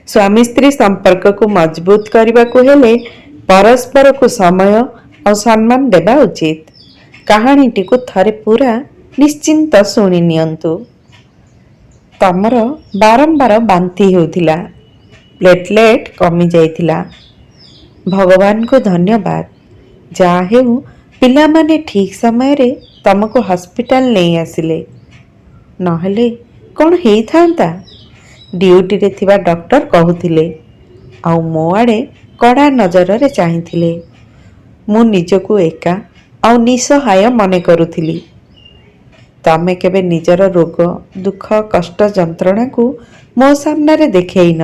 स्वामी स्त्री संपर्क को मजबूत करने को हेले परस्पर को समय और सम्मान देवा उचित। कहानी टी को थरे पूरा निश्चिंत शुणी नियंतु। तमर बारंबार बांती होतिला, प्लेटलेट कमी जाइतिला। भगवान को धन्यवाद, जा हेउ पिला माने ठीक समय रे तमको हॉस्पिटल नहीं आसिले, नहले कौन हेई थांता। ड्यूटी रे थिबा डॉक्टर कहूथिले आउ मो आड़े कड़ा नजर रे चाहिथिले। मु निजको एका आउ निसहाय मने करुथिली। तमे केबे निजर रोग दुख कष्ट जंत्रणा को मो सामने रे देखैन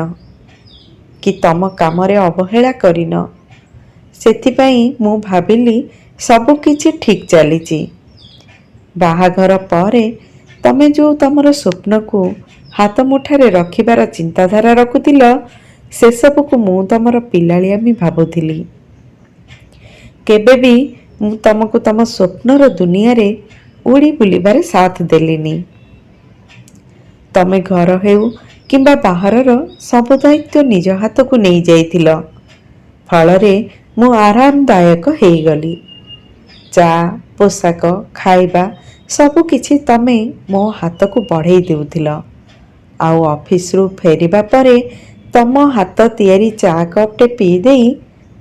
कि तम काम रे अवहेला करिन। सेथिपाई मु भाबिली सब किछि ठीक चलीची। बाहाघर परे तमे जो तमर स्वप्न को हाथ मुठारे रखिबार चिंताधारा रखुथिल, से सब को मु तमर पिलालियामी भाबुथिली। केबे भी मु तमको तम स्वप्नर दुनिया रे उड़ी बुलिबारे साथ देलिनी। तमे घर हेउ किंबा बाहरर सब दायित्व निज हाथ को नहीं जाइथिल। फलरे मु आरामदायक हेई गली। चा पोशाक खाइबा सबु किछि तमे मो हाथ को बढ़ाई देउथिल। आउ ऑफिस रु फेरिबा परे तम हाथ तियारी चा कपटे पी देई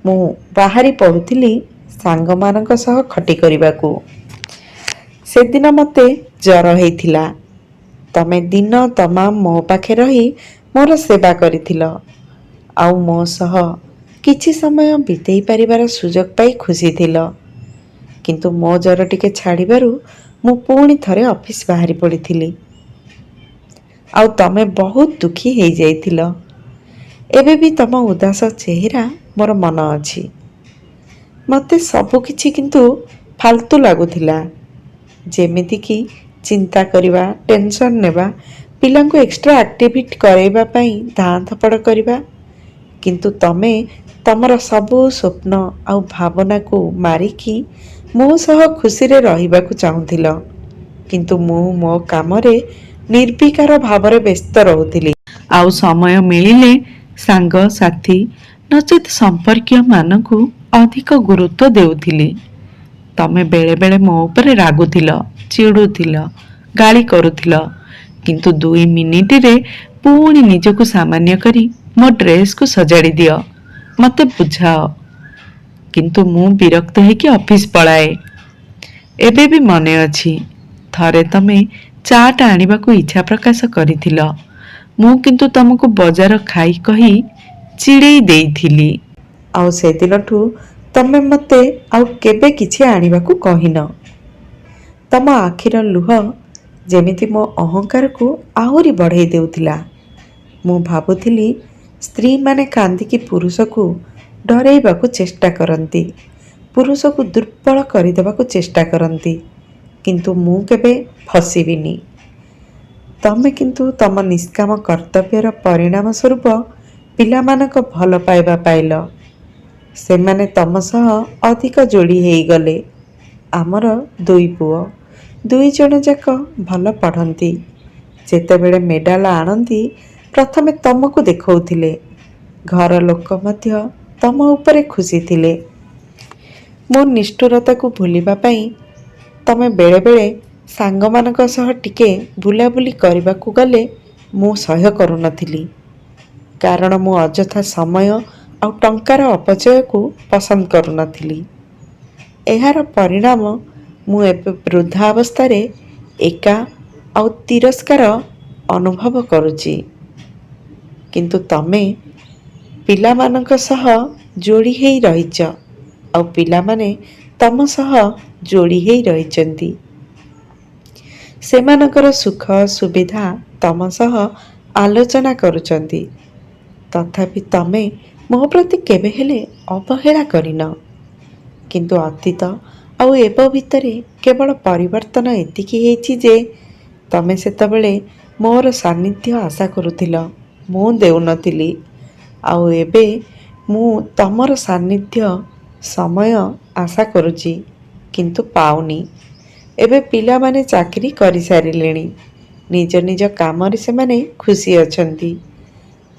मु बाहरी पड़ुथिली सांग मानक सह खटी करिबाकू। से दिन मते जर हेइथिला। तमे दिन तमाम मो पाखे रही मोर सेवा करिथिल। आउ मो सह किछि समय बितेई परिबार सुजोग पाई खुशी थिल। किंतु मो जर टिके छाड़िबारु मु पुणी थरे ऑफिस बाहरी पड़िथिली। आउ तमे बहुत दुखी हेई जाइथिल। एबे भी तम उदास चेहरा मोर मन अछि। मते सबु किछि किंतु फालतू लागुथिला। जेमिति कि चिंता करिबा, टेंशन नेबा, पिलांको एक्स्ट्रा एक्टिविटी करैबा पई धां थपड़ करिबा। किंतु तमे तमर सबु स्वप्न आउ भावना को मारिकी मो सह खुशी रे रहिबाकू चाहुथिल। किंतु मु मो काम रे निर्विकार भावरे व्यस्त रहुथिली। आउ समय मिलिले सांग साथी नचेत संपर्कीय मानकू अधिक गुरुत्व देउथिली। तमे बेले बेले मो ऊपर रागुथिल, चिड़ुथिल, गाली करुथिल। किंतु 2 मिनिट रे पुणी निजको सामान्य करी मो ड्रेस को सजाड़ी दियो, मते बुझाओ। किंतु मु विरक्त है कि ऑफिस पलाए। एबे भी मने अछि थरे तमे चाट आनिबा को इच्छा प्रकाश करिथिल। मु किंतु तमको बाजार खाई कही चिड़ेई देइथिली। आउ से दिनठू तमे मते आउ केबे किछि आनिबा को कहिन। तम आखिर लुह जेमिति मो अहंकार को आहुरी बढ़ाई देउथिला। मु भाबुथिली स्त्री माने कांदिकी पुरुष को डराइबा को चेष्टा करती, पुरुष को दुर्बल करदेवा को चेष्टा करती। किंतु मु केबे फसिबिनी। तमे किंतु तम निष्काम कर्तव्यर परिणाम स्वरूप पिलामानक भल पाइबा पाइल। से माने तम सह अधिक जोड़ी हेई गले। आमर 2 पुओ, 2 जन जाक भल पढ़ंती। जेतेबेले मेडाल आणंती प्रथमे तमको देखौथिले। घर लोक मध्य तम उपरे खुशी थिले। मो निष्ठुरता को भूलिबा पई तमे बेले बेले सांग मानक सह टिके बुलाबुली करबा को गले मु सह्य करू नथिली। कारण मु अजथा समय आउ टंकार अपचय को पसंद करू नथिली। एहार परिणाम मु एबे वृद्धा अवस्था रे एका आउ तिरस्कार अनुभव करूची। किंतु तमे पिला मानक सह जोड़ी हेई रहिच, आउ पिला माने तम सह जोड़ी हेई रहिचंती। सेमानकर सुख सुविधा तम सह आलोचना करुचंती। तथापि तमे मो प्रति केबे हेले अवहेला करिन। किंतु अतीत आउ एब भितरे केवल परिवर्तन एतिकी हेछि जे तमे सेतबेले मोर सान्निध्य आशा करुथिल, मु देउनथिली। आउ एबे मु तमर सान्निध्य समय आशा करुची, किंतु पाउनी। एबे पिला माने चाकरी करि सारिलेणी, निज निज काम रे से माने खुशी अछंती।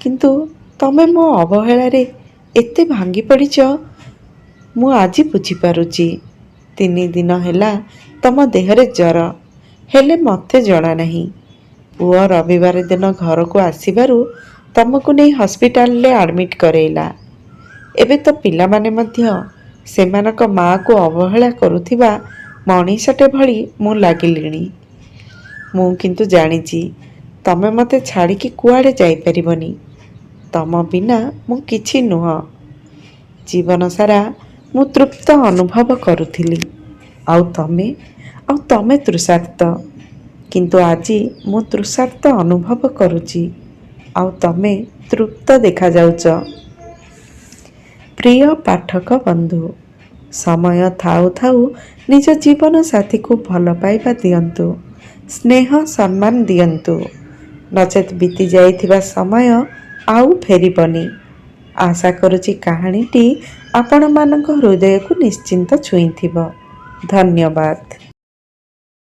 किंतु ତମେ ମୋ ଅବହେଳାରେ ଏତେ ଭାଙ୍ଗି ପଡ଼ିଛ ମୁଁ ଆଜି ବୁଝିପାରୁଛି। 3 ଦିନ ହେଲା ତମ ଦେହରେ ଜ୍ୱର, ହେଲେ ମୋତେ ଜଣା ନାହିଁ। ପୁଅ ରବିବାର ଦିନ ଘରକୁ ଆସିବାରୁ ତମକୁ ନେଇ ହସ୍ପିଟାଲରେ ଆଡ଼ମିଟ୍ କରେଇଲା। ଏବେ ତ ପିଲାମାନେ ମଧ୍ୟ ସେମାନଙ୍କ ମାଆକୁ ଅବହେଳା କରୁଥିବା ମଣିଷଟେ ଭଳି ମୁଁ ଲାଗିଲିଣି। ମୁଁ କିନ୍ତୁ ଜାଣିଛି ତମେ ମୋତେ ଛାଡ଼ିକି କୁଆଡ଼େ ଯାଇପାରିବନି। ତମ ବିନା ମୁଁ କିଛି ନୁହଁ। ଜୀବନ ସାରା ମୁଁ ତୃପ୍ତ ଅନୁଭବ କରୁଥିଲି, ଆଉ ତମେ ତୃଷାର୍ତ୍ତ। କିନ୍ତୁ ଆଜି ମୁଁ ତୃଷାର୍ତ୍ତ ଅନୁଭବ କରୁଛି, ଆଉ ତମେ ତୃପ୍ତ ଦେଖାଯାଉଛ। ପ୍ରିୟ ପାଠକ ବନ୍ଧୁ, ସମୟ ଥାଉ ଥାଉ ନିଜ ଜୀବନ ସାଥୀକୁ ଭଲ ପାଇବା ଦିଅନ୍ତୁ, ସ୍ନେହ ସମ୍ମାନ ଦିଅନ୍ତୁ। ନଚେତ୍ ବିତି ଯାଇଥିବା ସମୟ ଆଉ ଫେରିବନି। ଆଶା କରୁଛି କାହାଣୀଟି ଆପଣମାନଙ୍କ ହୃଦୟକୁ ନିଶ୍ଚିନ୍ତ ଛୁଇଁଥିବ। ଧନ୍ୟବାଦ।